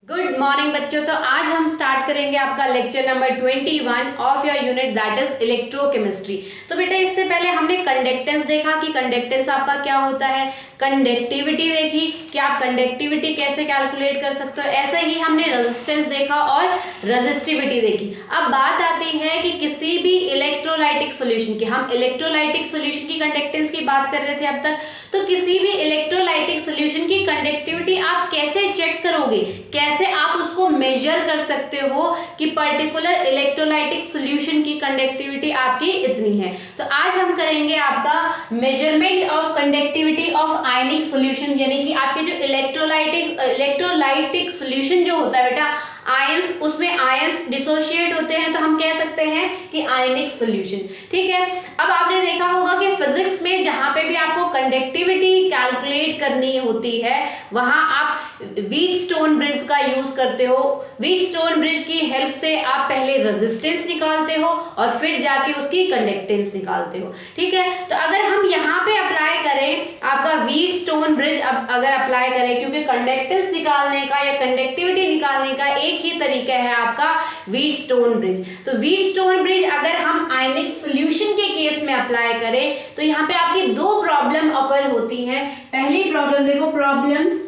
Good morning बच्चों। तो आज हम स्टार्ट करेंगे आपका lecture number 21 of your unit that is electrochemistry. तो बेटा इससे पहले हमने कंडक्टेंस देखा कि कंडक्टेंस आपका क्या होता है, कंडक्टिविटी देखी कि आप कंडक्टिविटी कैसे कैलकुलेट कर सकते हो, ऐसे ही हमने रेजिस्टेंस देखा और रेजिस्टिविटी देखी। अब बात आती है कि किसी भी इलेक्ट्रोलाइटिक सॉल्यूशन की, हम इलेक्ट्रोलाइटिक सॉल्यूशन की कंडक्टेंस की बात कर रहे थे अब तक, तो किसी भी इलेक्ट्रोलाइटिक सॉल्यूशन की कंडक्टिविटी आप कैसे चेक करोगे, कैसे आप उसको मेजर कर सकते हो कि पर्टिकुलर इलेक्ट्रोलाइटिक सॉल्यूशन की कंडक्टिविटी आपकी इतनी है। तो आज हम करेंगे आपका measurement of conductivity of ionic solution, यानी कि आपके जो इलेक्ट्रोलाइटिक सॉल्यूशन जो होता है बेटा आयंस, उसमें आयंस डिसोशिएट होते हैं, तो हम कह सकते हैं कि आयनिक सॉल्यूशन। ठीक है। अब आपने देखा होगा कि फिजिक्स में जहां पे भी आपको कंडक्टिविटी कैलकुलेट करनी होती है वहां आप व्हीटस्टोन ब्रिज का यूज करते हो। व्हीटस्टोन ब्रिज की हेल्प से आप पहले रेजिस्टेंस निकालते हो और फिर जाके उसकी कंडक्टेंस निकालते हो। ठीक है। तो अगर हम यहाँ पे अप्लाई करें आपका व्हीटस्टोन ब्रिज, अगर अप्लाई करें, क्योंकि कंडक्टेंस निकालने का या कंडक्टिविटी निकालने का एक ही तरीका है आपका व्हीटस्टोन ब्रिज। तो व्हीटस्टोन ब्रिज अगर हम आयनिक सॉल्यूशन के केस में अप्लाई करें तो यहाँ पे आपकी दो प्रॉब्लम अकर होती हैं। पहली प्रॉब्लम देखो, प्रॉब्लम्स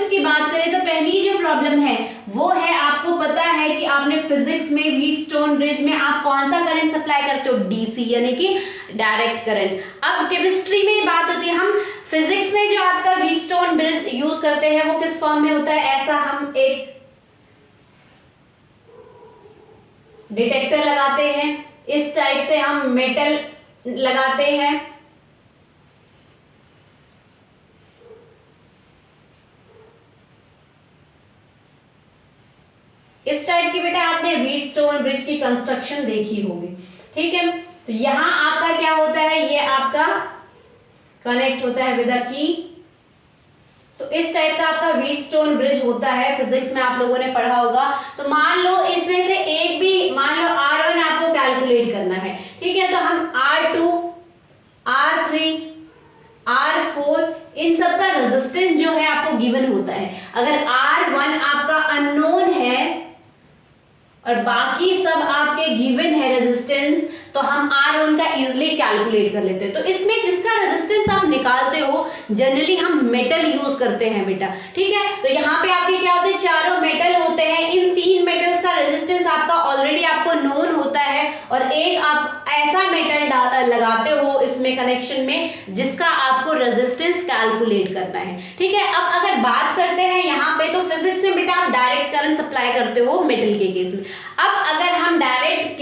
की बात करें तो पहली जो प्रॉब्लम है वो है, आपको पता है कि आपने फिजिक्स में व्हीटस्टोन ब्रिज में आप कौन सा करंट सप्लाई करते हो, डीसी यानी कि डायरेक्ट करंट। अब केमिस्ट्री में बात होती है, हम फिजिक्स में जो आपका व्हीटस्टोन ब्रिज यूज करते हैं वो किस फॉर्म में होता है, ऐसा हम एक डिटेक्टर लगाते हैं, इस टाइप से हम मेटल लगाते हैं, इस टाइप की बेटा आपने व्हीटस्टोन ब्रिज की कंस्ट्रक्शन देखी होगी। ठीक है। तो यहां आपका क्या होता है, ये आपका कनेक्ट होता है विद अ की। तो इस टाइप का आपका व्हीटस्टोन ब्रिज होता है, फिजिक्स में आप लोगों ने पढ़ा होगा। तो मान लो इसमें से एक भी, मान लो R1 आपको कैलकुलेट करना है। ठीक है। तो हम R2, R3, R4 इन सब का रेजिस्टेंस जो है आपको गिवन होता है। अगर R1 आपका अननोन है और बाकी सब आपके गिवन है रेजिस्टेंस, तो हम R1 का इजीली कैलकुलेट कर लेते हैं। तो इसमें जिसका रेजिस्टेंस आप निकालते हो जनरली हम मेटल यूज करते हैं बेटा। ठीक है। तो यहाँ पे आपके क्या होते हैं, चारों मेटल होते हैं। इन तीन मेटल्स का रेजिस्टेंस आपका ऑलरेडी आपको नोन होता है और एक आप ऐसा मेटल लगाते हो इसमें कनेक्शन में जिसका आपको रेजिस्टेंस कैलकुलेट करना है। ठीक है। अब अगर बात करते हैं यहाँ पे, तो फिजिक्स में बेटा आप डायरेक्ट करंट सप्लाई करते हो मेटल के केस में। अब अगर हम डायरेक्ट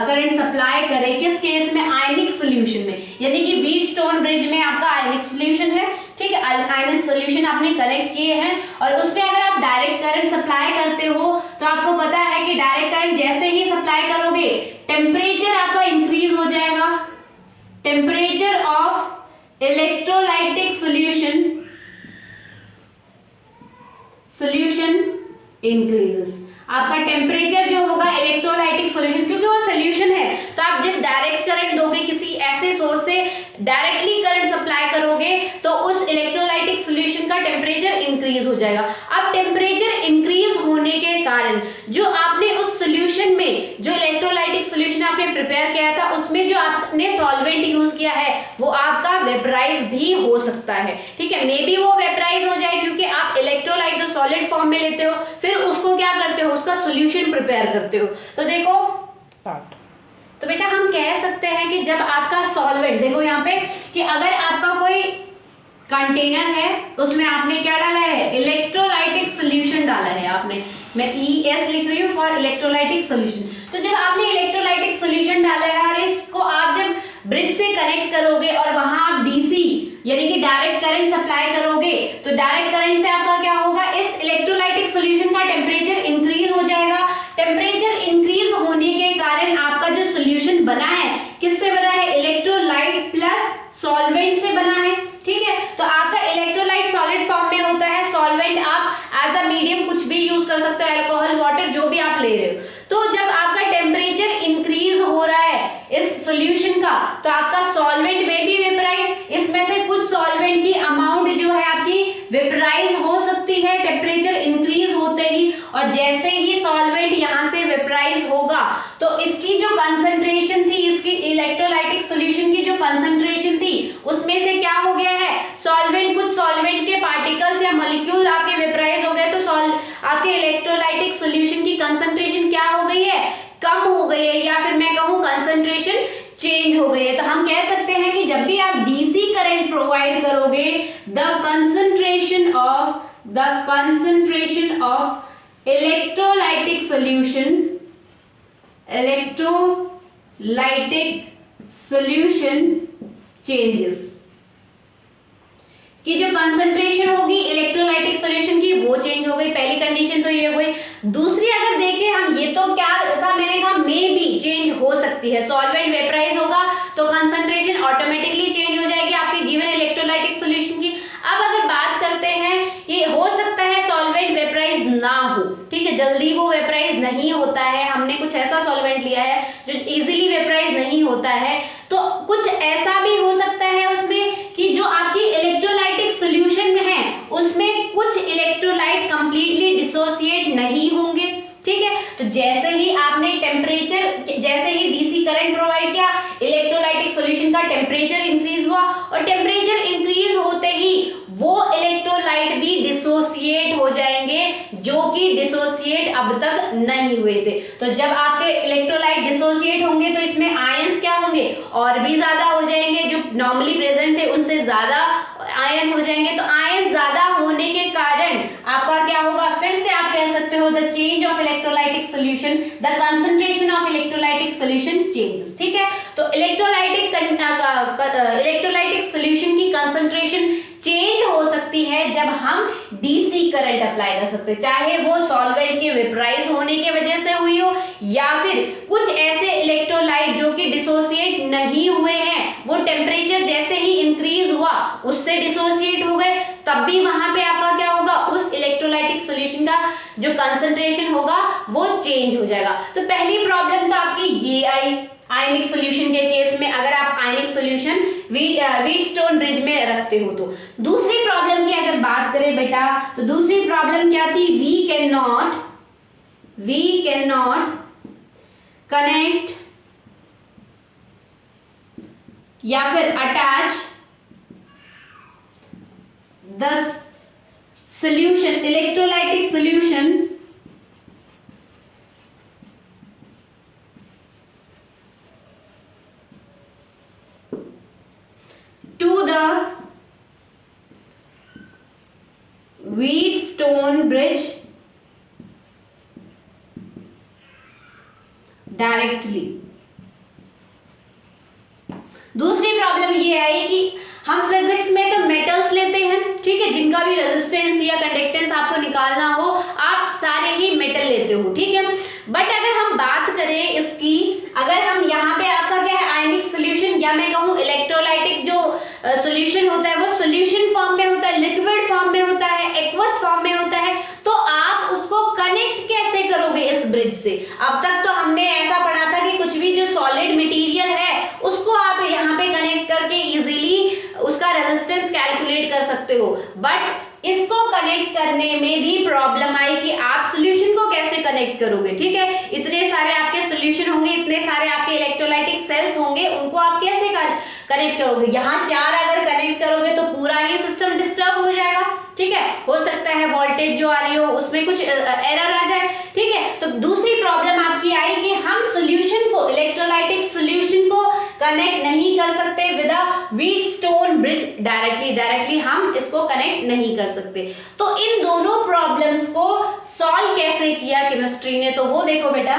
करंट सप्लाई करें किस केस में, आयनिक सॉल्यूशन में, यानी कि व्हीटस्टोन ब्रिज में आपका आयनिक सॉल्यूशन है। ठीक है। आयनिक सॉल्यूशन आपने करेक्ट किए हैं और उसमें अगर आप डायरेक्ट करंट सप्लाई करते हो तो आपको पता है कि डायरेक्ट करंट जैसे ही सप्लाई करोगे टेम्परेचर आपका इंक्रीज हो जाएगा। Temperature of electrolytic solution increases. आपका टेम्परेचर जो होगा इलेक्ट्रोलाइटिक सॉल्यूशन, क्योंकि वो सॉल्यूशन है, तो आप जब डायरेक्ट करंट दोगे किसी ऐसे सोर्स से डायरेक्टली करंट सप्लाई करोगे तो उस इलेक्ट्रोलाइटिक सॉल्यूशन का टेम्परेचर इंक्रीज हो जाएगा। अब टेम्परेचर इंक्रीज होने के कारण जो आपने उस सॉल्यूशन में, जो इलेक्ट्रोलाइटिक सॉल्यूशन आपने प्रिपेयर किया था उसमें जो आपने सॉल्वेंट यूज किया है वो आपका वेपराइज भी हो सकता है। ठीक है। मे बी वो वेपराइज हो जाए क्योंकि आप इलेक्ट्रोलाइट जो सॉलिड फॉर्म में लेते हो फिर उसको क्या करते हो, उसका सॉल्यूशन प्रिपेयर करते हो। तो देखो, तो बेटा हम कह सकते हैं कि जब आपका सॉल्वेंट, देखो यहाँ पे कि अगर आपका कोई कंटेनर है उसमें आपने क्या डाला है, इलेक्ट्रोलाइटिक सॉल्यूशन डाला है आपने, मैं ES लिख रही हूँ फॉर इलेक्ट्रोलाइटिक सॉल्यूशन। तो जब आपने इलेक्ट्रोलाइटिक सॉल्यूशन डाला है और इसको आप जब ब्रिज से कनेक्ट करोगे और वहां आप DC यानी कि डायरेक्ट करंट सप्लाई करोगे तो डायरेक्ट करंट से आपका क्या होगा, इस इलेक्ट्रोलाइटिक सॉल्यूशन का टेम्परेचर इंक्रीज हो जाएगा। टेम्परेचर इंक्रीज होने के कारण आपका जो सॉल्यूशन बना है किससे बना है, इलेक्ट्रोलाइट प्लस सॉल्वेंट से बना है। ठीक है। तो आपका इलेक्ट्रोलाइट सॉलिड फॉर्म में होता है, सॉल्वेंट आप एज अ मीडियम कुछ भी यूज कर सकते हो, अल्कोहल, वाटर, जो भी आप ले रहे हो। तो जब आपका टेम्परेचर इंक्रीज हो रहा है इस सॉल्यूशन का तो आपका सॉल्वेंट में भी वेपराइज, इसमें से कुछ सॉल्वेंट की अमाउंट जो है टेम्परेचर इंक्रीज होते ही और जैसे ही सॉल्वेंट यहाँ से वेपराइज होगा तो इसकी जो कंसंट्रेशन थी, इसकी इलेक्ट्रोलाइटिक सॉल्यूशन की जो कंसंट्रेशन थी उसमें से क्या हो गया है, सॉल्वेंट, कुछ सॉल्वेंट के पार्टिकल्स या मॉलिक्यूल आपके वेपराइज हो गए तो आपके इलेक्ट्रोलाइटिक सॉल्यूशन की कंसंट्रेशन क्या हो गई है, कम हो गई है, या फिर मैं कहूँ कंसंट्रेशन चेंज हो गई है। तो हम कह सकते हैं कि जब भी आप डीसी करंट प्रोवाइड करोगे the concentration of electrolytic solution changes, कि जो कंसंट्रेशन होगी इलेक्ट्रोलाइटिक सॉल्यूशन की वो चेंज हो गई। पहली कंडीशन तो ये हो गई। दूसरी अगर देखें हम, ये तो क्या था, मैंने कहा मे बी चेंज हो सकती है, सॉल्वेंट वेपराइज होगा तो कंसंट्रेशन ऑटोमेटिकली चेंज हो जाएगी आपकी गिवन इलेक्ट्रोलाइटिक सॉल्यूशन की। अब अगर बात करते हैं कि हो सकता है सॉल्वेंट वेपराइज ना हो, ठीक है, जल्दी वो वेपराइज नहीं होता है, हमने कुछ ऐसा सॉल्वेंट लिया है जो इजीली वेपराइज नहीं होता है, तो कुछ ऐसा भी हो सकता है उसमें कि जो आपकी इलेक्ट्रोलाइटिक सॉल्यूशन में है उसमें कुछ इलेक्ट्रोलाइट कंप्लीटली डिसोसिएट नहीं होंगे, ठीक है। तो जैसे ही आपने टेम्परेचर, जैसे ही डीसी करंट प्रोवाइड किया, इलेक्ट्रोलाइटिक सॉल्यूशन का टेम्परेचर इंक्रीज हुआ और टेम्परेचर इंक्रीज होते ही वो इलेक्ट्रोलाइट भी डिसोसिएट हो जाएंगे जो कि डिसोसिएट अब तक नहीं हुए थे। तो जब आपके इलेक्ट्रोलाइट डिसोसिएट होंगे तो इसमें आयंस क्या होंगे, और भी ज्यादा हो जाएंगे, जो नॉर्मली प्रेजेंट थे उनसे ज्यादा आयंस हो जाएंगे। तो आयंस ज्यादा होने के कारण आपका क्या होगा, फिर से आप कह सकते हो the change of electrolytic solution, the concentration of electrolytic solution changes, ठीक है। तो इलेक्ट्रोलाइटिक सॉल्यूशन की कंसंट्रेशन चेंज हो सकती है जब हम डीसी करंट अप्लाई कर सकते हैं, चाहे वो सॉल्वेंट के वेपराइज होने की वजह से हुई हो या फिर कुछ ऐसे इलेक्ट्रोलाइट जो कि डिसोसिएट नहीं हुए हैं, वो टेम्परेचर जैसे ही इंक्रीज हुआ उससे डिसोसिएट हो गए, तब भी वहां पे आपका क्या होगा, उस इलेक्ट्रोलाइटिक सॉल्यूशन का जो कंसंट्रेशन होगा वो चेंज हो जाएगा। तो पहली प्रॉब्लम तो आपकी ये आई आयनिक सॉल्यूशन के केस में, अगर आप आयनिक सॉल्यूशन व्हीटस्टोन ब्रिज में रखते हो। तो दूसरी प्रॉब्लम की अगर बात करें बेटा, तो दूसरी प्रॉब्लम क्या थी, वी कैन नॉट कनेक्ट या फिर attach the solution, electrolytic solution to the Wheatstone bridge directly. दूसरी प्रॉब्लम ये आई कि हम फिजिक्स में तो मेटल्स लेते हैं, ठीक है, जिनका भी रेजिस्टेंस या कंडक्टेंस आपको निकालना हो आप सारे ही मेटल लेते हो, ठीक है। बट अगर हम बात करें इसकी, अगर हम यहाँ पे आपका क्या है आयनिक सॉल्यूशन, या मैं कहूँ इलेक्ट्रोलाइटिक जो सॉल्यूशन होता है वो सॉल्यूशन फॉर्म में होता है, लिक्विड फॉर्म में होता है, एक्वस फॉर्म में होता है, तो आप उसको कनेक्ट कैसे करोगे इस ब्रिज से। अब तक तो हमने ऐसा पढ़ा था कि कुछ भी जो सॉलिड मटेरियल है उसको आप यहाँ पे कनेक्ट करके इजीली उसका रेजिस्टेंस कैलकुलेट कर सकते हो, बट इसको कनेक्ट करने में भी प्रॉब्लम आई कि आप सॉल्यूशन को कैसे कनेक्ट करोगे, ठीक है। इतने सारे आपके सॉल्यूशन होंगे, इतने सारे आपके इलेक्ट्रोलाइटिक सेल्स होंगे, उनको आप कैसे कनेक्ट करोगे। यहाँ 4 अगर कनेक्ट करोगे तो पूरा ही सिस्टम डिस्टर्ब हो जाएगा, ठीक है, हो सकता है वोल्टेज जो आ रही हो उसमें कुछ एरर आ जाए, ठीक है। तो दूसरी प्रॉब्लम आपकी आई कि हम सॉल्यूशन को, इलेक्ट्रोलाइटिक सॉल्यूशन को कनेक्ट नहीं कर सकते with a Wheatstone bridge directly हम इसको कनेक्ट नहीं कर सकते। तो इन दोनों प्रॉब्लम्स को सॉल्व कैसे किया केमिस्ट्री ने, तो वो देखो बेटा।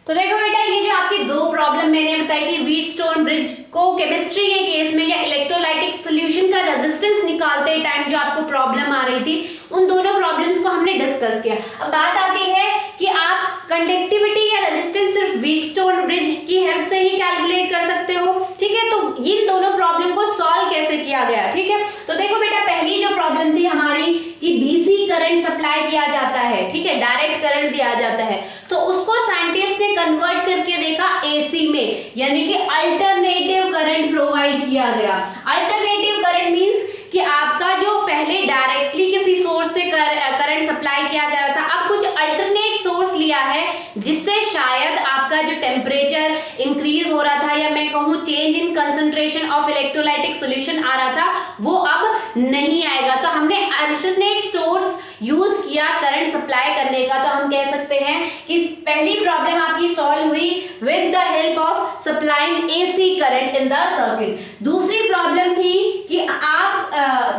तो देखो बेटा, ये जो आपकी दो प्रॉब्लम मैंने बताई कि व्हीटस्टोन ब्रिज को केमिस्ट्री के केस में या इलेक्ट्रोलाइटिक सॉल्यूशन का रेजिस्टेंस निकालते टाइम जो आपको प्रॉब्लम आ रही थी, उन दोनों प्रॉब्लम्स को हमने डिस्कस किया। अब बात आती है कि आप कंडक्टिविटी या रेजिस्टेंस सिर्फ व्हीटस्टोन ब्रिज की हेल्प से ही कैलकुलेट कर सकते हो, ठीक है। तो इन दोनों प्रॉब्लम को सॉल्व कैसे किया गया, ठीक है। तो देखो बेटा, पहली जो प्रॉब्लम थी हमारी कि डीसी करंट सप्लाई किया जाता है, ठीक है, डायरेक्ट करंट दिया जाता है, तो उसको साइंटिस्ट ने कन्वर्ट करके देखा एसी में, यानी कि अल्टरनेटिव करंट प्रोवाइड किया किया गया। अल्टरनेटिव करंट मींस कि आपका जो पहले डायरेक्टली किसी सोर्स से करंट सप्लाई किया जा रहा था, अब कुछ अल्टरनेट सोर्स लिया है जिससे शायद आपका जो टेम्परेचर इंक्रीज हो रहा था, या मैं कहूँ change in concentration of electrolytic solution आ रहा था, वो अब नहीं आएगा। तो हमने अल्टरनेट सोर्स यूज किया करंट सप्लाई करने का। तो हम कह सकते हैं कि पहली प्रॉब्लम आपकी सॉल्व हुई with the help of supplying AC current in the circuit. दूसरी प्रॉब्लम थी कि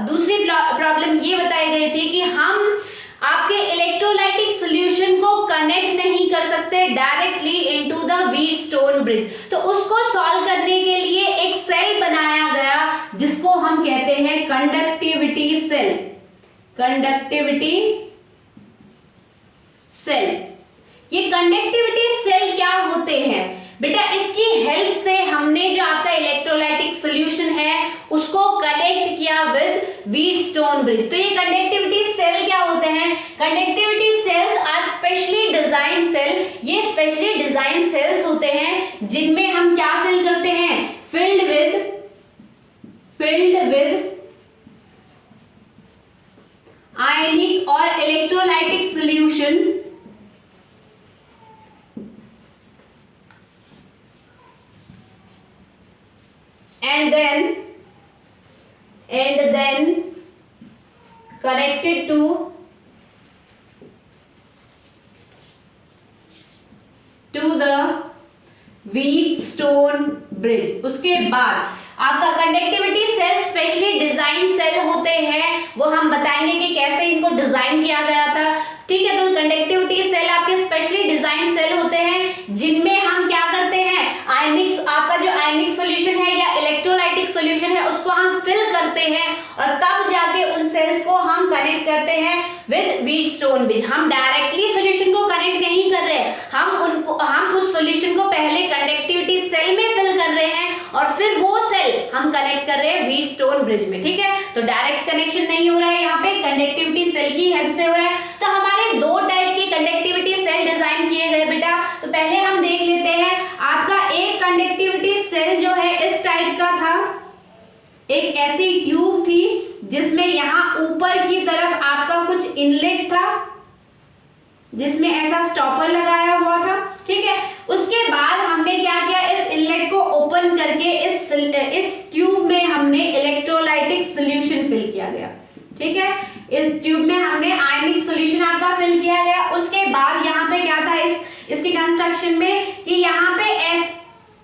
दूसरी प्रॉब्लम ये बताई गई थी कि हम आपके इलेक्ट्रोलाइटिक सॉल्यूशन को कनेक्ट नहीं कर सकते directly into the Wheatstone bridge. तो उसको सॉल्व करने के लिए एक सेल बनाया गया जिसको हम कहते हैं कंडक्टिविटी सेल। कंडक्टिविटी सेल, ये कंडक्टिविटी सेल क्या होते हैं बेटा? इसकी हेल्प से हमने जो आपका इलेक्ट्रोलाइटिक सॉल्यूशन है उसको कनेक्ट किया विद व्हीटस्टोन ब्रिज। तो ये कंडक्टिविटी सेल क्या होते हैं? Conductivity cells are specially design cell. ये स्पेशली डिजाइन सेल्स होते हैं जिनमें हम क्या फिल करते हैं? फिल्ड विद आयनिक और electrolytic solution and then connected to the Wheatstone bridge. उसके बाद आपका conductivity cell specially design cell होते हैं, वो हम बताएंगे कि कैसे इनको डिजाइन किया गया था। ठीक है, तो कंडक्टिविटी सेल आपके स्पेशली डिजाइन सेल होते हैं जिनमें हम क्या करते हैं? आयनिक्स, आपका जो आयनिक सॉल्यूशन है या इलेक्ट्रोलाइटिक सॉल्यूशन है उसको हम फिल करते हैं और तब जाके उन सेल्स को हम कनेक्ट करते हैं विद व्हीटस्टोन ब्रिज। हम डायरेक्टली सॉल्यूशन को कनेक्ट नहीं कर रहे, हम उस सॉल्यूशन को पहले कंडक्टिविटी सेल में फिल कर रहे हैं और फिर वो सेल हम कनेक्ट कर रहे हैं व्हीटस्टोन ब्रिज में। ठीक है, तो डायरेक्ट कनेक्शन नहीं हो रहा है, यहाँ पे कंडक्टिविटी सेल की हेल्प से हो रहा है। तो हमारे दो टाइप के कंडक्टिविटी सेल डिजाइन किए गए बेटा। तो पहले हम देख लेते हैं, आपका एक कंडक्टिविटी सेल जो है इस टाइप का था, एक ऐसी ट्यूब थी जिसमें यहाँ ऊपर की तरफ आपका कुछ इनलेट था जिसमें ऐसा स्टॉपर लगाया हुआ था। ठीक है, उसके बाद हमने क्या किया? इस इनलेट को ओपन करके इस ट्यूब में हमने इलेक्ट्रोलाइटिक सॉल्यूशन फिल किया गया। ठीक है, इस ट्यूब में हमने आयनिक सॉल्यूशन आपका फिल किया गया। उसके बाद यहाँ पे क्या था इसकी कंस्ट्रक्शन में कि यहाँ पे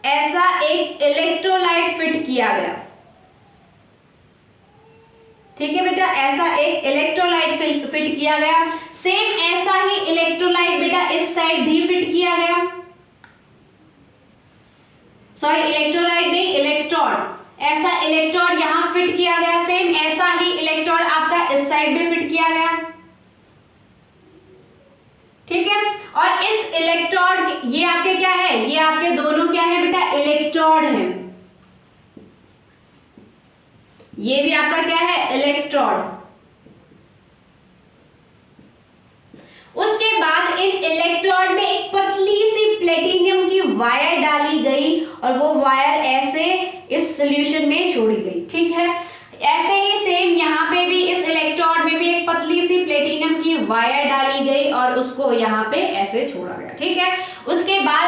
ऐसा एक इलेक्ट्रोलाइट फिट किया गया। ठीक है बेटा, ऐसा एक इलेक्ट्रोलाइट फिट किया गया। सेम ऐसा ही इलेक्ट्रोलाइट बेटा इस साइड भी फिट किया गया। सॉरी, इलेक्ट्रोलाइट नहीं, इलेक्ट्रोड। ऐसा इलेक्ट्रोड यहाँ फिट किया गया। सेम ऐसा ही इलेक्ट्रोड आपका इस साइड भी फिट किया गया। ठीक है, और इस इलेक्ट्रोड, ये आपके क्या है? ये आपके दोनों क्या है बेटा? इलेक्ट्रोड है। ये भी आपका क्या है? इलेक्ट्रोड। उसके बाद इन इलेक्ट्रोड में एक पतली सी प्लेटिनियम की वायर डाली गई और वो वायर ऐसे इस सॉल्यूशन में छोड़ी गई। ठीक है, ऐसे ही सेम यहाँ पे भी इस इलेक्ट्रोड में भी एक पतली सी प्लेटिनियम की वायर डाली गई और उसको यहाँ पे ऐसे छोड़ा गया। ठीक है, उसके बाद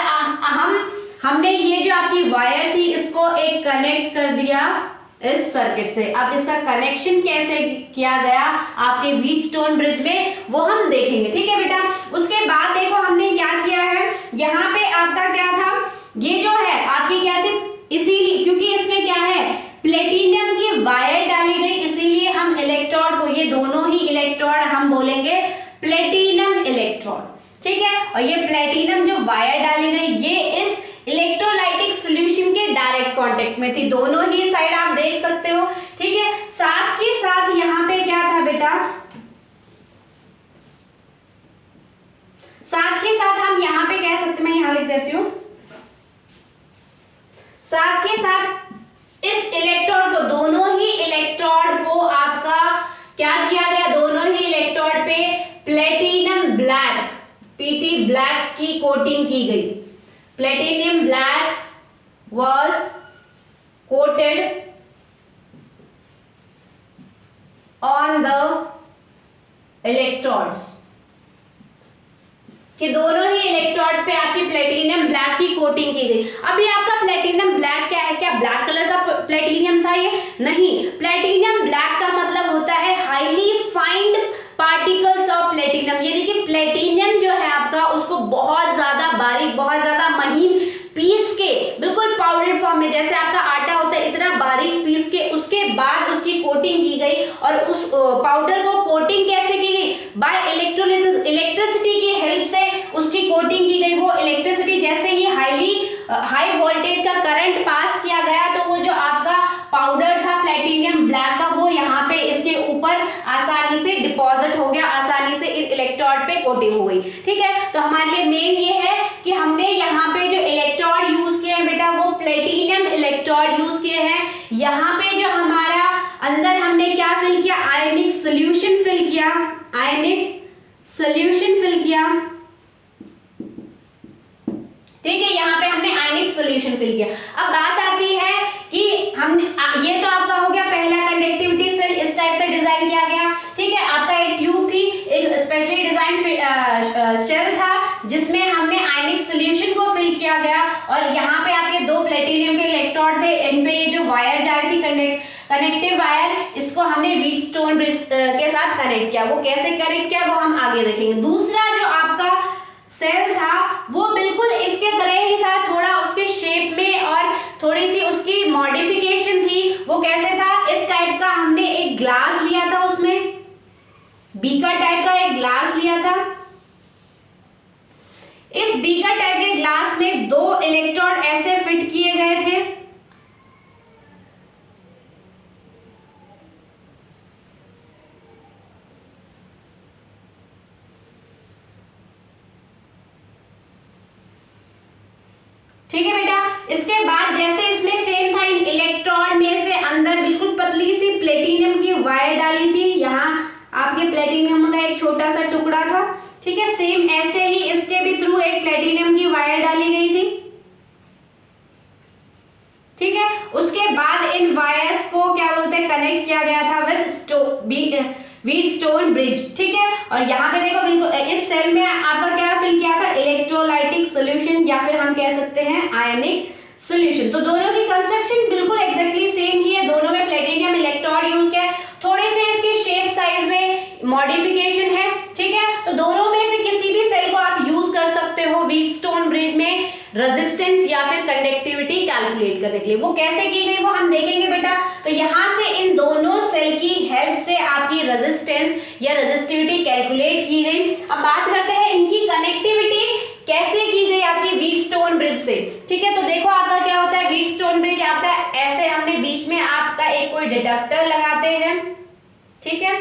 हमने ये जो आपकी वायर थी इसको एक कनेक्ट कर दिया इस सर्किट से। अब इसका कनेक्शन कैसे किया गया आपके व्हीटस्टोन ब्रिज में वो हम देखेंगे। ठीक है बेटा, उसके बाद देखो हमने क्या किया है, यहाँ पे आपका क्या था? ये जो है आपकी क्या थी? इसीलिए क्योंकि इसमें क्या है? प्लेटिनियम की वायर डाली गई, इसीलिए हम इलेक्ट्रोड को, ये दोनों ही इलेक्ट्रोड हम बोलेंगे प्लेटिनम इलेक्ट्रोड। ठीक है, और ये प्लेटिनम जो वायर डाली गई ये इस इलेक्ट्रोलाइटिक सॉल्यूशन के डायरेक्ट कांटेक्ट में थी, दोनों ही साइड आप देख सकते हो। ठीक है, साथ के साथ यहाँ पे क्या था बेटा? साथ के साथ हम यहाँ पे कह सकते, मैं यहाँ लिख देती हूँ, साथ के साथ इस इलेक्ट्रोड को, दोनों ही इलेक्ट्रोड को आपका क्या किया गया? दोनों ही इलेक्ट्रोड पे प्लेटिनम ब्लैक, पीटी ब्लैक की कोटिंग की गई। Platinum black was coated on the electrodes, कि दोनों ही इलेक्ट्रोड्स पे आपकी प्लेटिनियम ब्लैक की कोटिंग की गई। अभी आपका प्लेटिनियम ब्लैक क्या है? क्या ब्लैक कलर का प्लेटिनियम था ये? नहीं, प्लेटिनियम ब्लैक का मतलब होता है highly find particles of platinum, यानी कि प्लेटिनियम जो है आपका उसको बहुत ज्यादा बारीक, बहुत ज्यादा महीन पीस के, बिल्कुल पाउडर फॉर्म में, जैसे आपका आटा होता है इतना बारीक पीस के, उसके बाद उसकी कोटिंग की गई। और उस पाउडर को कोटिंग कैसे की गई? बाय इलेक्ट्रोलिसिस, इलेक्ट्रिसिटी की हेल्प से उसकी कोटिंग की गई। वो इलेक्ट्रिसिटी जैसे ही हाई वोल्टेज का करंट पास किया गया तो वो जो आपका पाउडर था प्लेटिनियम ब्लैक का, वो यहाँ पे इसके ऊपर आसानी से डिपॉजिट हो गया, आसानी से इलेक्ट्रोड पे कोटिंग हो गई। ठीक है, तो हमारे लिए मेन ये है कि हमने यहाँ पे जो इलेक्ट्रोड यूज किए हैं बेटा वो प्लेटिनियम इलेक्ट्रोड यूज किए हैं। यहाँ पे जो हमारा अंदर हमने क्या फिल किया? आयनिक सोल्यूशन फिल किया, आयनिक सोल्यूशन फिल किया। ठीक है, यहाँ पे हमने आयनिक सोल्यूशन फिल किया। अब बात आती है कि हमने ये तो आपका हो गया पहला कंडक्टिविटी सेल, इस टाइप से डिजाइन किया गया। ठीक है, आपका एक ट्यूब थी, एक स्पेशली डिजाइन शेल था जिसमें हमने आयनिक सोल्यूशन को फिल किया गया। और यहाँ पे आपके दो प्लेटिनियम के इलेक्ट्रोड थे, इन पे ये जो वायर जा रही थी कनेक्टिव वायर, इसको हमने व्हीटस्टोन ब्रिज के साथ कनेक्ट किया। वो कैसे कनेक्ट किया वो हम आगे देखेंगे। दूसरा जो आपका सेल था वो बिल्कुल इसके तरह ही था, थोड़ा उसके शेप में और थोड़ी सी उसकी मॉडिफिकेशन थी। वो कैसे था? इस टाइप का हमने एक ग्लास लिया था, उसमें बीकर टाइप का एक ग्लास लिया था। इस बीकर टाइप के ग्लास में दो इलेक्ट्रोड ऐसे फिट किए गए थे। ठीक है बेटा, इसके बाद जैसे इसमें सेम था, इन इलेक्ट्रोड में से अंदर बिल्कुल पतली सी प्लेटिनियम की वायर डाली थी। यहाँ आपके प्लेटिनियम का एक छोटा सा टुकड़ा था। ठीक है, सेम ऐसे ही इसके भी थ्रू एक प्लेटिनियम की वायर डाली गई थी। ठीक है, उसके बाद इन वायर्स को क्या बोलते हैं, कनेक्ट किया गया था विद व्हीटस्टोन ब्रिज। ठीक है, और यहाँ पे देखो बिल्कुल इस सेल में आपका क्या फिल किया था? इलेक्ट्रोलाइटिक सोल्यूशन, या फिर हम कह सकते हैं आयनिक सोल्यूशन। तो दोनों की कंस्ट्रक्शन बिल्कुल एग्जैक्टली सेम ही है, दोनों में प्लेटिनियम इलेक्ट्रोड यूज किया है, थोड़े से इसकी शेप साइज में मॉडिफिकेशन है। ठीक है, तो दोनों में से किसी भी सेल को आप यूज कर सकते हो व्हीटस्टोन ब्रिज में रेजिस्टेंस या फिर कंडक्टिविटी कैलकुलेट करने के लिए। वो कैसे की गई वो हम देखेंगे बेटा। तो यहाँ से इन दोनों सेल की हेल्प से आपकी रेजिस्टेंस या रेजिस्टिविटी कैलकुलेट की गई। अब बात करते हैं इनकी कनेक्टिविटी कैसे की गई आपकी व्हीटस्टोन ब्रिज से। ठीक है, तो देखो आपका क्या होता है, व्हीटस्टोन ब्रिज आपका ऐसे हमने बीच में आपका एक कोई डिटेक्टर लगाते हैं। ठीक है,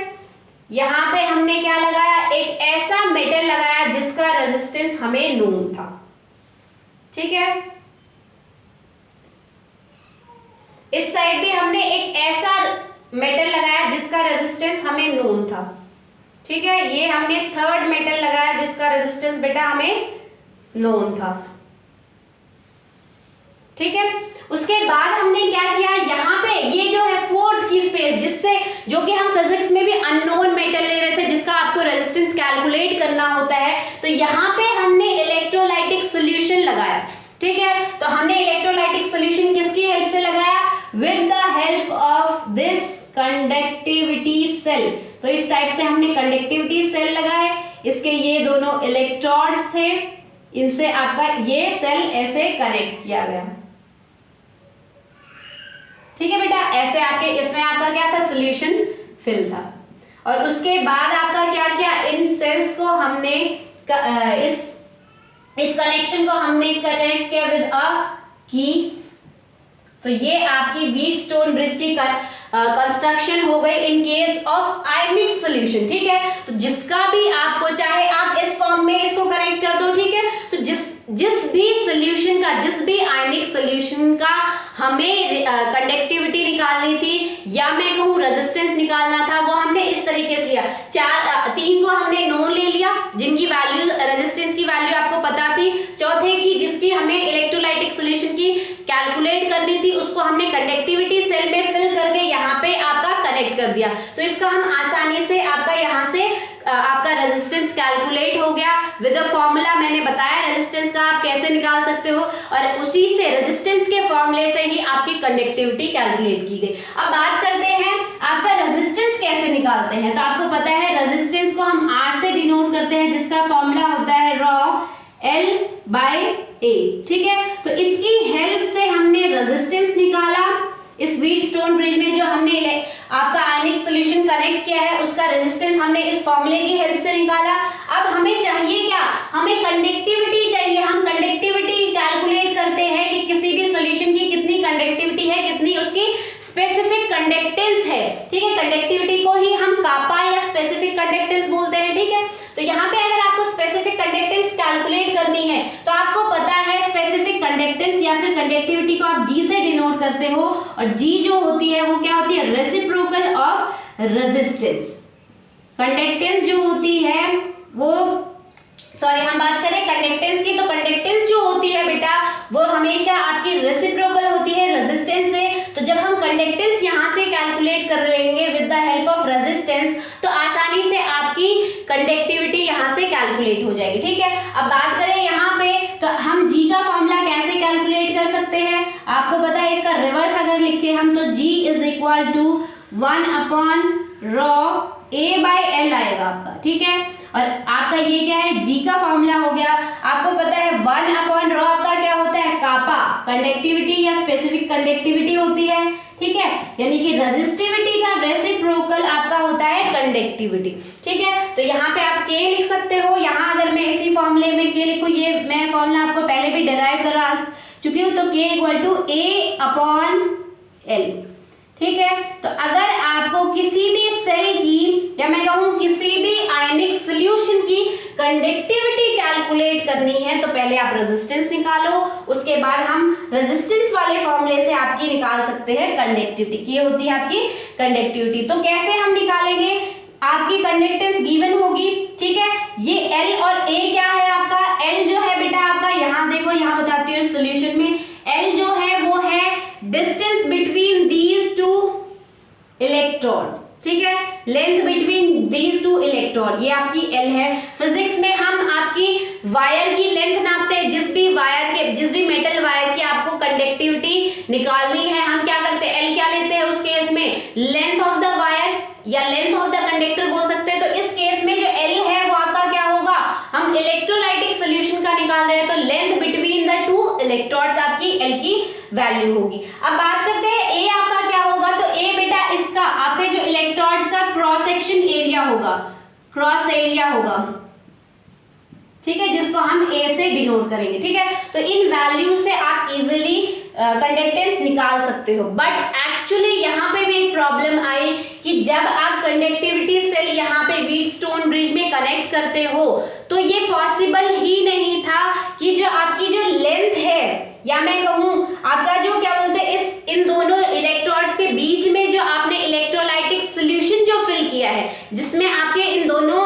यहाँ पे हमने क्या लगाया, एक ऐसा मेटल लगाया जिसका रेजिस्टेंस हमें नोन था। ठीक है, इस साइड भी हमने एक ऐसा मेटल लगाया जिसका रेजिस्टेंस हमें नोन था। ठीक है, ये हमने थर्ड मेटल लगाया जिसका रेजिस्टेंस बेटा हमें नोन था। ठीक है, उसके बाद हमने क्या किया, यहाँ पे ये जो है फोर्थ की स्पेस, जिससे जो कि हम फिजिक्स में भी अननोन मेटल ले रहे थे जिसका आपको रेजिस्टेंस कैलकुलेट करना होता है, तो यहाँ पे हमने इलेक्ट्रोलाइटिक सोल्यूशन लगाया। ठीक है, तो हमने इलेक्ट्रोलाइटिक सोल्यूशन किसकी हेल्प से लगाया? With the help of this conductivity cell. तो इस टाइप से हमने कंडक्टिविटी सेल लगाए, इसके ये दोनों इलेक्ट्रोड्स थे, इनसे आपका ये सेल ऐसे कनेक्ट किया गया। ठीक है बेटा, ऐसे आपके इसमें आपका क्या था, सोल्यूशन फिल था। और उसके बाद आपका क्या किया, इन सेल्स को हमने इस कनेक्शन को हमने कनेक्ट किया विद अ की। तो ये आपकी व्हीटस्टोन ब्रिज की कंस्ट्रक्शन हो गई in case of ionic solution. ठीक है, तो जिसका भी आपको चाहे आप इस फॉर्म में इसको कनेक्ट कर दो। ठीक है, तो जिस भी सोल्यूशन का, जिस भी आयनिक सोल्यूशन का हमें कंडक्टिविटी निकालनी थी या मैं कहूँ रेजिस्टेंस निकालना था, वो हमने इस तरीके से लिया। तीन को हमने नोन ले लिया जिनकी वैल्यू, रेजिस्टेंस की वैल्यू आपको पता थी। चौथे की जिसकी हमें इलेक्ट्रोलाइटिक सोल्यूशन की कैलकुलेट करनी थी, उसको हमने कंडक्टिविटी सेल में फिल करके यहाँ पे आपका कनेक्ट कर दिया, तो इसका हम आसानी से आपका यहाँ से आपका रेजिस्टेंस कैलकुलेट हो गया विद द फॉर्मूला। मैंने बताया रेजिस्टेंस का आप कैसे निकाल सकते हो, और उसी से रेजिस्टेंस के फॉर्मूले से ही आपकी कंडक्टिविटी कैलकुलेट की गई। अब बात करते हैं आपका रेजिस्टेंस कैसे निकालते हैं। तो आपको पता है रेजिस्टेंस को हम R से डिनोट करते हैं, जिसका फॉर्मूला होता है रॉ L/A, ठीक है। तो इसकी हेल्प से हमने रेजिस्टेंस निकाला। इस व्हीटस्टोन ब्रिज में जो हमने आपका आयनिक सॉल्यूशन कनेक्ट किया है उसका रेजिस्टेंस हमने इस फॉर्मूले की हेल्प से निकाला। अब हमें चाहिए क्या, हमें कंडक्टिविटी चाहिए। हम कंडक्टिविटी कैलकुलेट करते हैं कि किसी भी सॉल्यूशन की कितनी कंडक्टिविटी है, कितनी उसकी स्पेसिफिक कंडक्टेंस है, ठीक है। कंडक्टिविटी को ही हम कापा या स्पेसिफिक कंडक्टेंस बोलते हैं, ठीक है। तो यहाँ पे अगर आपको स्पेसिफिक कंडक्टेंस कैलकुलेट करनी है तो आपको पता है स्पेसिफिक कंडक्टेंस या फिर कंडक्टिविटी को आप G से डिनोट करते हो, और G जो होती है वो क्या होती है, रेसिप्रोकल ऑफ रेजिस्टेंस। कंडक्टेंस जो होती है वो, सॉरी हम बात करें कंडक्टेंस की, तो कंडक्टेंस जो होती है बेटा वो हमेशा आपकी रेसिप्रोकल होती है रेजिस्टेंस से। तो जब हम कंडक्टेंस यहाँ से कैलकुलेट कर लेंगे with the help of resistance, तो आसानी से आपकी कंडक्टिविटी यहाँ से कैलकुलेट हो जाएगी, ठीक है। अब बात करें यहाँ पे, तो हम G का फॉर्मूला कैसे कैलकुलेट कर सकते हैं, आपको पता है इसका रिवर्स अगर लिखे हम, तो G is equal to 1/ρ A/L आएगा आपका, ठीक है। और आपका ये क्या है, G का फॉर्मूला हो गया। आपको पता है 1/ρ आपका क्या होता है, कापा, कंडक्टिविटी या स्पेसिफिक कंडक्टिविटी होती है, ठीक है। यानी कि रेजिस्टिविटी का रेसिप्रोकल आपका होता है कंडक्टिविटी, ठीक है। तो यहाँ पे आप K लिख सकते हो। यहाँ अगर मैं इसी फॉर्मूले में K लिखूं, ये मैं फॉर्मूला आपको पहले भी डिराइव करा चुकी हूँ, तो K = A/L, ठीक है। तो अगर आपको किसी भी सेल की या मैं कहूँ किसी भी आयनिक सॉल्यूशन की कंडक्टिविटी कैलकुलेट करनी है तो पहले आप रेजिस्टेंस निकालो, उसके बाद हम रेजिस्टेंस वाले फॉर्मूले से आपकी निकाल सकते हैं कंडक्टिविटी। ये होती है आपकी कंडक्टिविटी। तो कैसे हम निकालेंगे, आपकी कंडक्टेंस गिवन होगी, ठीक है। ये L और A क्या है आपका, L जो है बेटा आपका, यहाँ देखो, यहाँ बताती हूँ सॉल्यूशन में, L जो है वो है distance between these two electron, ठीक है, length between these two electron, ये आपकी L है। फिजिक्स में हम आपकी वायर की लेंथ नापते हैं, जिस भी मेटल वायर की आपको कंडक्टिविटी निकालनी है, हम क्या करते हैं, L क्या लेते हैं उस केस में, लेंथ ऑफ द वायर या लेंथ ऑफ द कंडक्टर बोल सकते हैं। तो इस केस में जो L है वो आपका क्या होगा, हम इलेक्ट्रोलाइटिक सॉल्यूशन का निकाल रहे हैं, तो length between the two electrodes आपकी L की वैल्यू होगी। अब बात करते हैं A आपका क्या होगा, तो A बेटा इसका आपके जो इलेक्ट्रोड्स का क्रॉस सेक्शन एरिया होगा, क्रॉस एरिया होगा, ठीक है, जिसको हम A से डिनोट करेंगे, ठीक है। तो इन वैल्यू से आप इजीली कंडक्टेंस निकाल सकते हो। बट एक्चुअली यहाँ पे भी एक प्रॉब्लम आई कि जब आप कंडक्टिविटी सेल यहाँ पे व्हीटस्टोन ब्रिज में कनेक्ट करते हो तो ये पॉसिबल ही नहीं था कि जो आपकी जो लेंथ है, या मैं कहूँ आपका जो क्या बोलते हैं, इन दोनों इलेक्ट्रोड्स के बीच में जो आपने इलेक्ट्रोलाइटिक सॉल्यूशन जो फिल किया है, जिसमें आपके इन दोनों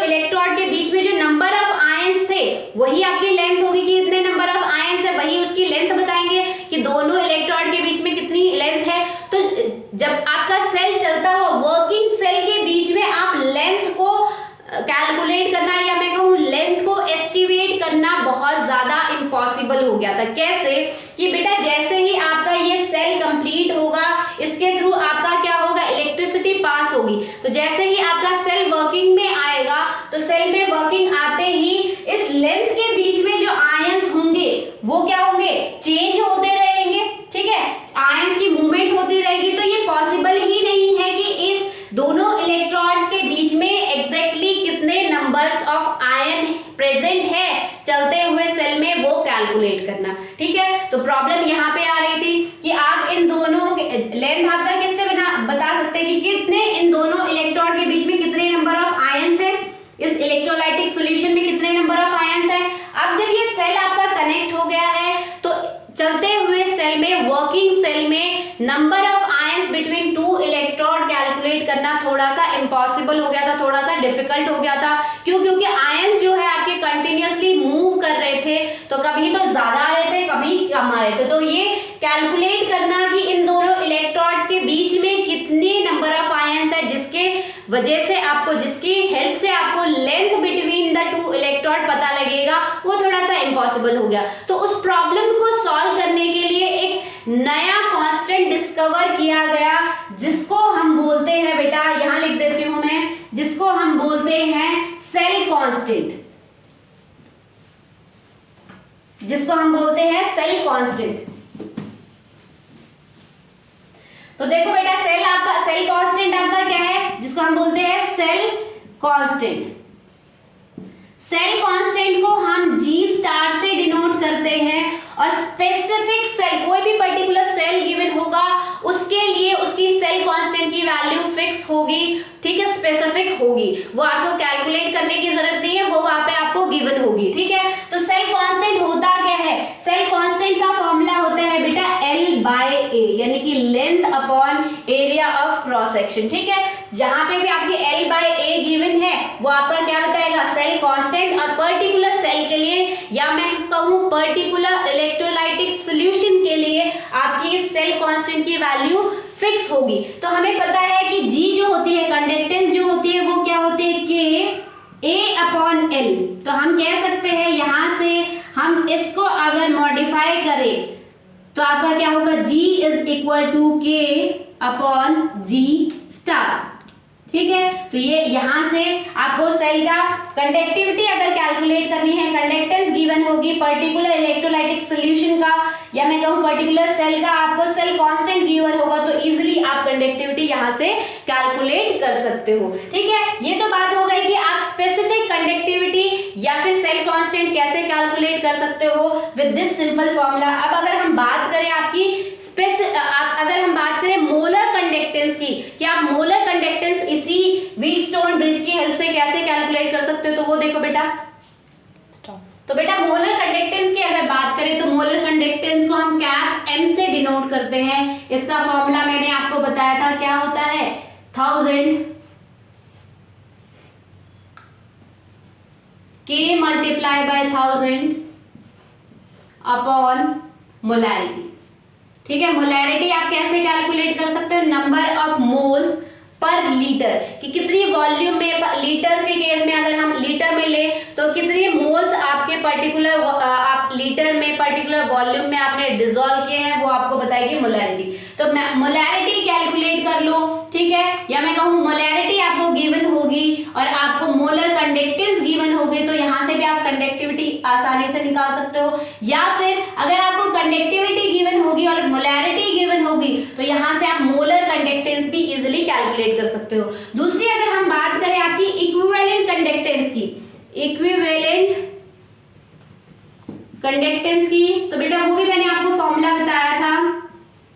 इलेक्ट्रोड के बीच में जो नंबर ऑफ आयंस थे वही आपकी लेंथ होगी कि इतने नंबर ऑफ आयंस है, वही उसकी लेंथ बताएंगे कि दोनों इलेक्ट्रोड के बीच में कितनी लेंथ है। तो जब आपका सेल चलता हो, वर्किंग सेल के बीच में आप लेंथ को कैलकुलेट करना या मैं कहूँ लेंथ को एस्टिमेट करना बहुत ज्यादा इम्पॉसिबल हो गया था। कैसे कि बेटा जैसे ही आपका ये सेल कंप्लीट होगा, इसके थ्रू आपका क्या होगा, इलेक्ट्रिसिटी पास होगी। तो जैसे ही आपका सेल वर्किंग में आएगा तो सेल में वर्किंग आते ही इस लेंथ के बीच में जो आयंस होंगे वो क्या होंगे, चेंज होते रहेंगे, ठीक है, आयंस की मूवमेंट होती रहेगी। तो ये पॉसिबल ही नहीं है कि इस दोनों इलेक्ट्रॉड्स के बीच में एग्जैक्टली कितने नंबर्स ऑफ आयन प्रेजेंट है चलते हुए सेल में वो कैलकुलेट करना, ठीक है। तो प्रॉब्लम यहाँ पे आ रही थी कि आप इन दोनों लेंथ आपका किससे बता सकते हैं कि कितने इन दोनों इलेक्ट्रॉड के बीच में कितने नंबर ऑफ आयंस है, इस इलेक्ट्रोलाइटिक सॉल्यूशन में कितने नंबर ऑफ आयंस है। अब जब ये सेल आपका कनेक्ट हो गया है तो चलते हुए सेल में, वर्किंग सेल में number of ions between two electrode calculate करना थोड़ा सा इम्पॉसिबल हो गया था, थोड़ा सा डिफिकल्ट हो गया था। क्यों? क्योंकि आयंस जो है आपके कंटिन्यूअसली मूव कर रहे थे, तो कभी तो ज्यादा आ रहे थे, कभी कम आ रहे थे। तो ये कैलकुलेट करना कि इन दोनों इलेक्ट्रोड्स के बीच में कितने वजह से आपको, जिसकी हेल्प से आपको length between the two electrode पता लगेगा, वो थोड़ा सा इम्पॉसिबल हो गया। तो उस प्रॉब्लम को सॉल्व करने के लिए एक नया कांस्टेंट डिस्कवर किया गया, जिसको हम बोलते हैं बेटा, यहां लिख देती हूं मैं, जिसको हम बोलते हैं सेल कांस्टेंट, जिसको हम बोलते हैं सेल कांस्टेंट। तो देखो बेटा, सेल कांस्टेंट आपका क्या है, जिसको हम बोलते हैं सेल कांस्टेंट। सेल कांस्टेंट को हम G स्टार से डिनोट करते हैं, और स्पेसिफिक सेल, कोई भी पर्टिकुलर सेल गिवन होगा उसके लिए उसकी सेल कांस्टेंट की वैल्यू फिक्स होगी, ठीक है, स्पेसिफिक होगी, वो आपको कैलकुलेट करने की जरूरत नहीं है, वो वहां पे आपको गिवन होगी, ठीक है। तो सेल कांस्टेंट होता क्या है, सेल कांस्टेंट का फॉर्मूला होता है बेटा L/A, यानी कि length upon area of cross section, ठीक है। जहां पे भी आपकी L/A गिवन है वो आपका क्या बताएगा, सेल कांस्टेंट। और पर्टिकुलर सेल के लिए, या मैं कहूं पर्टिकुलर इलेक्ट्रोलाइटिक सॉल्यूशन के लिए, आपकी इस सेल कांस्टेंट की वैल्यू फिक्स होगी। तो हमें पता है कि G जो होती है, कंडक्टेंस जो होती है, वो क्या होती है, K/A/L। तो हम कह सकते हैं, यहां से हम इसको अगर मॉडिफाई करें तो आपका क्या होगा, G = K/G स्टार, ठीक है। तो ये यहां से आपको सेल का कंडक्टिविटी अगर कैलकुलेट करनी है, कंडक्टेंस गिवन होगी पर्टिकुलर इलेक्ट्रोलाइटिक सॉल्यूशन का, या मैं कहूं पर्टिकुलर सेल का, आपको सेल कांस्टेंट गिवन होगा, तो इजीली आप कंडक्टिविटी यहां से कैलकुलेट कर सकते हो, ठीक है। ये तो बात हो गई कि आप स्पेसिफिक कंडक्टिविटी या फिर सेल कांस्टेंट कैसे कैलकुलेट कर सकते हो विद दिस सिंपल फॉर्मूला। अब अगर हम बात करें आपकी अगर हम बात करें मोलर कंडक्टेंस की, कि आप मोलर कंडक्टेंस इसी व्हीटस्टोन ब्रिज की हेल्प से कैसे कैलकुलेट कर सकते हो, तो वो देखो बेटा। तो बेटा मोलर कंडक्टेंस की अगर बात करें तो मोलर कंडक्टेंस को हम कैप M से डिनोट करते हैं। इसका फॉर्मूला मैंने आपको बताया था, क्या होता है, 1000 K × 1000 अपॉन मोलैरिटी, ठीक है। मोलैरिटी आप कैसे कैलकुलेट कर सकते हो, number of moles per litre, कि कितनी वॉल्यूम में, लीटर्स के केस में अगर हम लीटर में ले तो कितनी मोल्स आपके पर्टिकुलर आप लीटर में पर्टिकुलर वॉल्यूम में आपने डिसॉल्व किए हैं, वो आपको बताएगी मोलैरिटी। तो मोलैरिटी कैलकुलेट कर लो, ठीक है, या मैं कहूँ मोलैरिटी आपको गिवन होगी और आपको मोलर कंडक्टेंस गिवन होगी, तो यहाँ से भी आप कंडक्टिविटी आसानी से निकाल सकते हो। या फिर अगर आपको कंडक्टिविटी गिवन होगी और मोलैरिटी गिवन होगी, तो यहाँ से आप मोलर कंडक्टेंस भी इजिली कैलकुलेट कर सकते हो। दूसरी अगर हम बात करें आपकी इक्विवेलेंट कंडक्टेंस की, इक्विवेलेंट कंडक्टेंस की, तो बेटा वो भी मैंने आपको फॉर्मूला बताया था।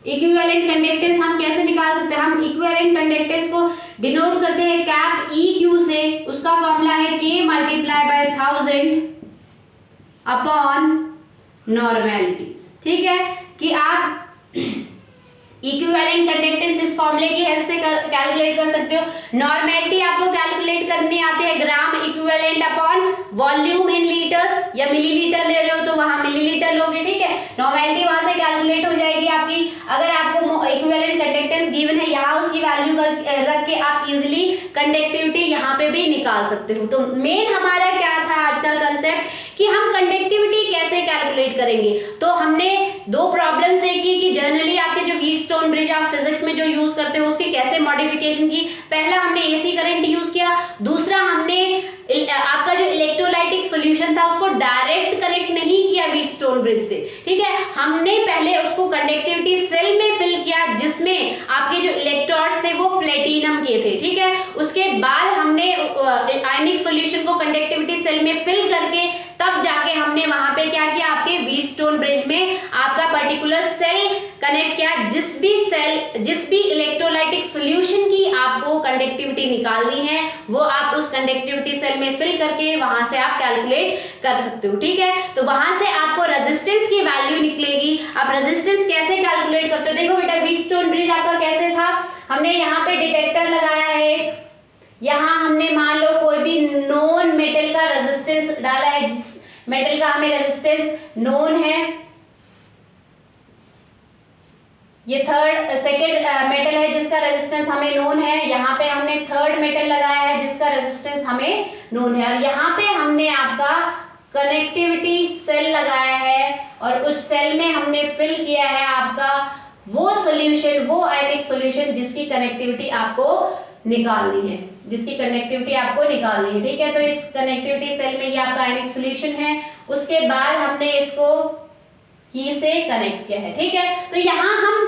इक्विवेलेंट कंडक्टेंस हम कैसे निकाल सकते हैं, हम इक्विवेलेंट कंडक्टेंस को डिनोट करते हैं कैप EQ से, उसका फॉर्मूला है K × 1000 अपॉन नॉर्मेलिटी, ठीक है। कि आप इक्विवेलेंट कंडक्टेंस इस फॉर्मूले की हेल्प से कैलकुलेट कर सकते हो। नॉर्मेलिटी आपको कैलकुलेट करने आते हैं ग्राम इक्विवेलेंट अपॉन वॉल्यूम इन लीटर्स, या मिलीलीटर ले रहे हो तो वहां मिलीलीटर लोगे, ठीक है। नॉर्मेलिटी वहां से कैलकुलेट हो जाएगी आपकी। अगर आपको इक्विवेलेंट कंडक्टेंस गिवन है, यहाँ उसकी वैल्यू रख के आप इजिली कंडक्टिविटी यहाँ पे भी निकाल सकते हो। तो मेन हमारा क्या था आज का कंसेप्ट, कि हम कंडक्टिविटी कैसे कैलकुलेट करेंगे। तो हमने दो प्रॉब्लम्स देखी कि जनरली आपके जो व्हीटस्टोन ब्रिज आप फिजिक्स में जो यूज करते हो उसकी कैसे मॉडिफिकेशन की। पहला हमने AC करंट यूज किया, दूसरा हमने आपका जो इलेक्ट्रोलाइटिक सॉल्यूशन था उसको डायरेक्ट कनेक्ट नहीं किया व्हीटस्टोन ब्रिज से, ठीक है। हमने पहले उसको कंडक्टिविटी सेल में फिल किया, जिसमें आपके जो इलेक्ट्रोड्स थे वो प्लेटिनम के थे, ठीक है। उसके बाद हमने आयनिक सॉल्यूशन को कंडक्टिविटी सेल में फिल करके तब जाके हमने वहां पे क्या किया, आपके व्हीटस्टोन ब्रिज में आपका पर्टिकुलर सेल कनेक्ट किया। जिस भी इलेक्ट्रोलाइटिक सॉल्यूशन की आपको कंडक्टिविटी निकालनी है वो आप उस कंडक्टिविटी सेल में फिल करके वहां से आप कैलकुलेट कर सकते हो, ठीक है। तो वहां से आपको रेजिस्टेंस की वैल्यू निकलेगी। आप रेजिस्टेंस कैसे कैलकुलेट करते हो, देखो बेटा व्हीटस्टोन ब्रिज आपका कैसे था, हमने यहाँ पे डिटेक्टर लगाया है, यहाँ हमने मान लो कोई भी नॉन मेटल का रेजिस्टेंस डाला है, जिस मेटल का हमें रेजिस्टेंस नोन है, ये सेकेंड मेटल है जिसका रेजिस्टेंस हमें नोन है, यहाँ पे हमने थर्ड मेटल लगाया है जिसका रेजिस्टेंस हमें नोन है, और यहाँ पे हमने आपका कनेक्टिविटी सेल लगाया है और उस सेल में हमने फिल किया है आपका वो सॉल्यूशन, वो आयनिक सॉल्यूशन जिसकी कनेक्टिविटी आपको निकालनी है, जिसकी कनेक्टिविटी आपको निकालनी है। ठीक है, तो इस कनेक्टिविटी सेल में ये आपका आयनिक सॉल्यूशन है। उसके बाद हमने इसको की से कनेक्ट किया है। ठीक है, तो यहाँ हम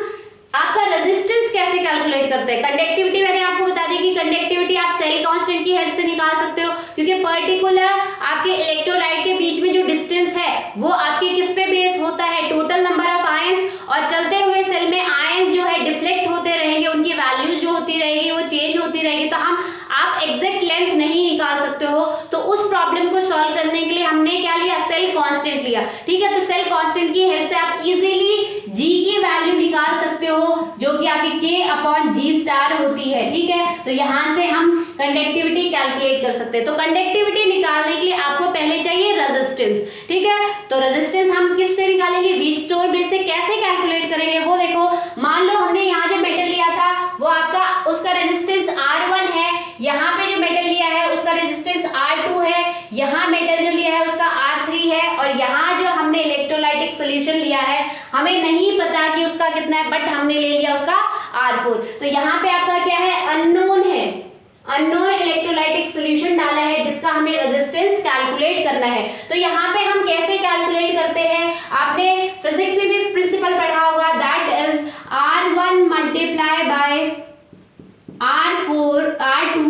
आपका रेजिस्टेंस कैसे कैलकुलेट करते हैं। कंडक्टिविटी मैंने आपको बता दी कि कंडक्टिविटी आप सेल कांस्टेंट की हेल्प से निकाल सकते हो, क्योंकि पर्टिकुलर आपके इलेक्ट्रोलाइट के बीच में जो डिस्टेंस है वो आपके किस पे बेस होता है, टोटल नंबर ऑफ आयंस, और चलते हुए सेल में आयंस जो है डिफ्लेक्ट होते रहेंगे, उनकी वैल्यू जो होती रहेगी वो चेंज होती रहेगी, तो आप एग्जैक्ट लेंथ नहीं निकाल सकते हो। तो उस प्रॉब्लम को सॉल्व करने के लिए हमने क्या लिया, सेल कांस्टेंट लिया। ठीक है, तो सेल कांस्टेंट की हेल्प से आप इजीली जी की वैल्यू निकाल सकते हो, जो कि आपकी K/G* होती है। ठीक है, तो यहां से हम कंडक्टिविटी कैलकुलेट कर सकते हैं। तो कंडक्टिविटी निकालने के लिए आपको पहले चाहिए रेजिस्टेंस। ठीक है, तो रेजिस्टेंस हम किससे निकालेंगे, व्हीटस्टोन ब्रिज से। कैसे कैलकुलेट करेंगे वो देखो, मान लो हमने यहाँ जो मेटल लिया था वो आपका उसका रेजिस्टेंस R1 है, यहाँ पे जो मेटल लिया है उसका रेजिस्टेंस R2 है, यहाँ मेटल जो लिया है उसका R3 है, और यहाँ जो हमने इलेक्ट्रोलाइटिक सॉल्यूशन लिया है हमें नहीं पता कि उसका कितना है, बट हमने ले लिया उसका R4। तो यहाँ पे आपका क्या है, अननोन है, अननोन इलेक्ट्रोलाइटिक सॉल्यूशन डाला है जिसका हमें रेजिस्टेंस कैलकुलेट करना है। तो यहाँ पे हम कैसे कैलकुलेट करते हैं, आपने फिजिक्स में भी प्रिंसिपल पढ़ा होगा, that is R1 multiply by R2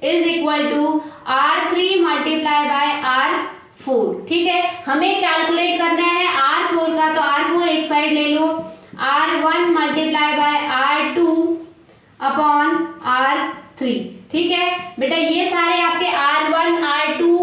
is equal to R3 multiply by R4। ठीक है, हमें कैलकुलेट करना है R4 का, तो R4 एक साइड ले लो, R1 multiply by R2 upon R3। ठीक है बेटा, ये सारे आपके R1, R2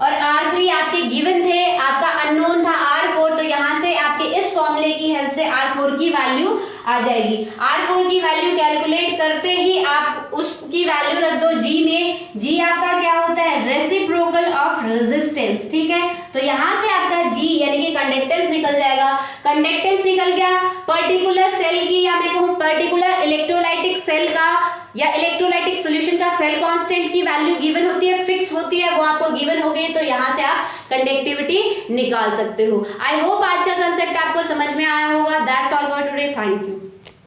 और R3 आपके गिवन थे, आपका अननोन था R4, तो यहाँ से आपके इस फॉर्मूले की हेल्प से R4 की वैल्यू आ जाएगी। R4 की वैल्यू कैलकुलेट करते ही आप उसकी वैल्यू रख दो G में। G आपका क्या होता है, रेसिप्रोकल ऑफ रेजिस्टेंस। ठीक है, तो यहाँ से आपका G यानी कि कंडक्टेंस निकल जाएगा। कंडक्टेंस निकल गया, पर्टिकुलर सेल की या मैं कहूँ पर्टिकुलर इलेक्ट्रोलाइटिक सेल का या इलेक्ट्रोलाइटिक सॉल्यूशन का सेल कांस्टेंट की वैल्यू गिवन होती है, फिक्स होती है, वो आपको गिवन हो गई, तो यहाँ से आप कंडक्टिविटी निकाल सकते हो। आई होप आज का कंसेप्ट आपको समझ में आया होगा। That's all for today, thank you.